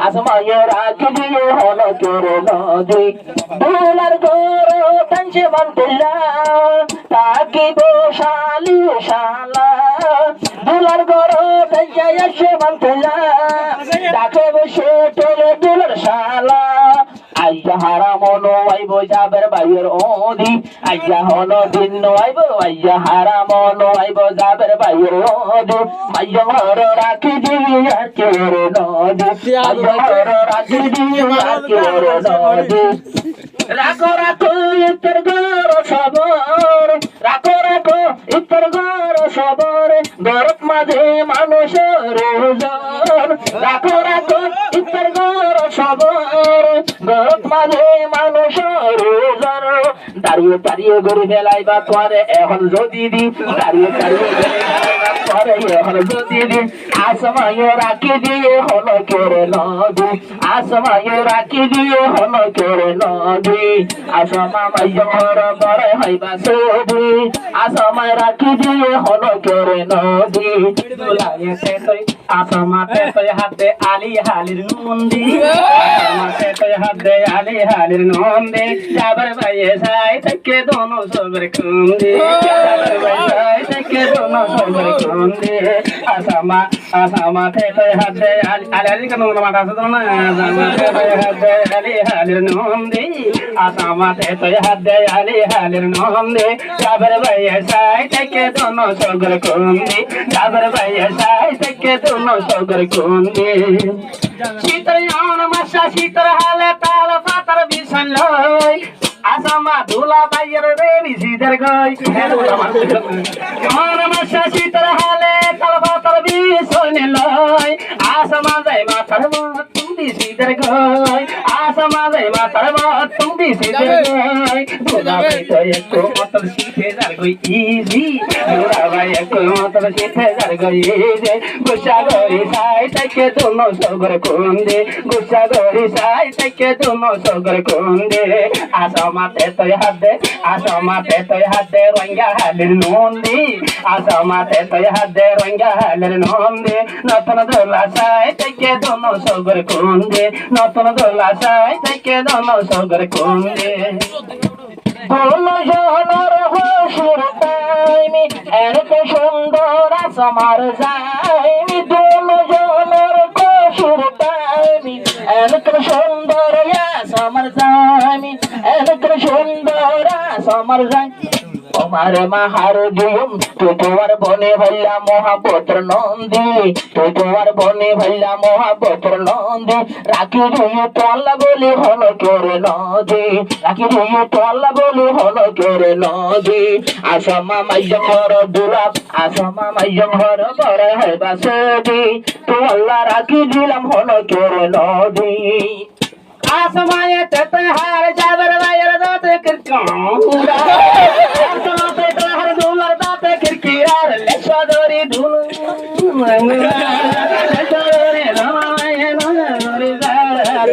আসমায়ে রাখি দিয়ে হলো করে নদী দুলার গরো টানছে মানতুল্লা তাকি বসালি শালা দুলার গরো টানছে এসে মানতুল্লা ডাকে বসে টোলে দুলার শালা আইয়া হারাম নয়াইব যাবের বাইয়ের ওদি আইয়া হলো দিন নয়াইব আইয়া হারাম নয়াইব যাবের বাইয়ের ওদি মাইয়া ঘর রাখি দিয়া চোর নদী মাইয়া ঘর রাখি দিয়া চোর নদী রাখো রাখো ইতর ঘর সবর রাখো রাখো ইতর ঘর সবর গরত মাঝে মানুষের ওজন রাখো রাখো ইতর ঘর সবর গরত মাঝে মানুষের ওজন দাঁড়িয়ে দাঁড়িয়ে গড়ি ফেলাইবা তোরে এখন যদি দি দাঁড়িয়ে দাঁড়িয়ে তোরে এখন যদি দি আসমায়ে রাখি দিয়ে হলো করে নদী আসমায়ে রাখি দিয়ে হলো করে নদী আসমা মাইয়া ঘর বড় হইবা সবি আসমায় রাখি দিয়ে হলো করে নদী দুলাইতে তুই আসমাতে তুই হাতে আলি হালির নন্দী আসমাতে তুই হাতে আলি হালির নন্দী যাবার ভাইয়ে সাই থেকে দোনো সবর কুন্দি যাবার ভাই থেকে দোনো সবর কুন্দি আসমাতে তুই হাতে আলি আলি কেন মাথা আছে না আসমাতে তুই হাতে আলি হালির নন্দী আসমাতে তুই হাতে আলি হালির নন্দী যাবার ভাইয়ে সাই থেকে দোনো সবর কুন্দি যাবার ভাইয়ে সাই থেকে দোনো সবর কুন্দি শীতল মাসা শীতল হালে তাল পাতার বিছান লই আসমা ধুলা বাইয়ের রে বিছিদের গই মাসা শীতল হালে তাল পাতার বিছান লই আসমা যাই মাথার মত তুমি বিছিদের গই আসমা যাই মাথার মত তুমি বিছিদের গই ধুলা বাইতে একটু মতর শিখে যার গই ইজি ধুলা বাই একটু মতর শিখে যার গই ইজি গুসা গরি সাই থেকে দোনো সগর কুন্দি গুসা গরি সাই থেকে দোনো সগর কুন্দি আসমাতে তুই হাতে রঙ্গা হালির নন্দী আসমাতে তুই হাতে রঙ্গা হালির নন্দী নতুন দোলা সাই থেকে দোনো সগর কুন্দি নতুন দোলা সাই থেকে দোনো সগর কুন্দি দোনো জনর হসুর টাইমি এত সুন্দর আসমার যাইমি দোনো জনর হসুর টাইমি এত সুন্দর আসমার যাইমি এত সুন্দর আসমার যাই তোমার মাহার দিম তুই তোমার বনে ভাইয়া মহাপত্র নন্দী তুই তোমার বনে ভাইয়া মহাপত্র নন্দী রাখি দিয়ে তোলা বলি হলো করে নদী রাখি দিয়ে তোলা বলি হলো করে নদী আসমা মাইয়া ঘর দুলাপ আসমা মাইয়া ঘর বড় হইবা সবি তোলা রাখি দিলাম হলো করে নদী আসমায়ে তেতে হার যাবার বাইরে দাতে কিরকুড়া আসমাতে তেতে হার দুলার দাতে কিরকিরার লেশা দরি ধুল লেশা দরি রামায়ে নরে যার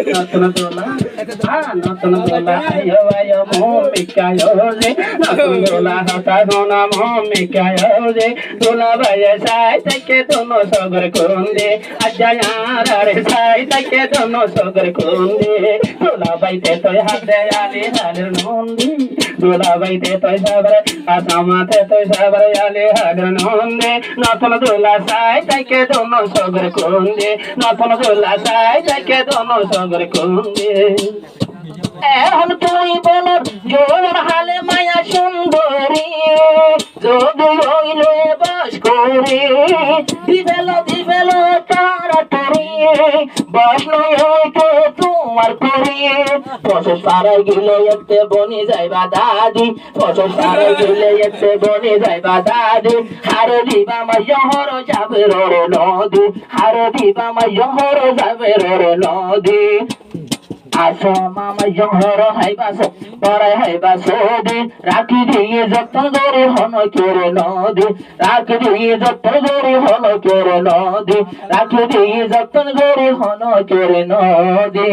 নতুন তোলা আয়ো আয়ো মোমিকায়ো রে নতুন তোলা হতা সোনা মোমিকায়ো রে তোলা বাইয়ে সাই থেকে দোনো সগর কুন্দি আজায়ার রে সাই থেকে দোনো সগর কুন্দি তোলা বাইতে তুই হাতে আলি হালির নন্দী তোলা বাইতে তুই সাবর আসমাতে তুই সাবর আলি হালির নন্দী নতুন তোলা সাই থেকে দোনো সগর কুন্দি নতুন তোলা সাই থেকে দোনো সগর কুন্দি এখন তুই বলর জোর হালে মায়া সুন্দরী যদি হইলে বাস করি দিবেল তাড়াতাড়ি বাস নয় হইতে তোমার করি ফসল সারাই গেলে একতে বনে যাইবা দাদি ফসল সারাই গেলে একতে বনে যাইবা দাদি হার দিবা মাইয়া হর যাবে রে নদী হার দিবা মাইয়া হর যাবে রে নদী আসমা মাইয়া ঘর হাইবাস পরে হাইবাস দি রাখি দিয়ে যত্ন ধরে হন করে নদী রাখি দিয়ে যত্ন ধরে হন করে নদী রাখি দিয়ে যত্ন ধরে হন করে নদী।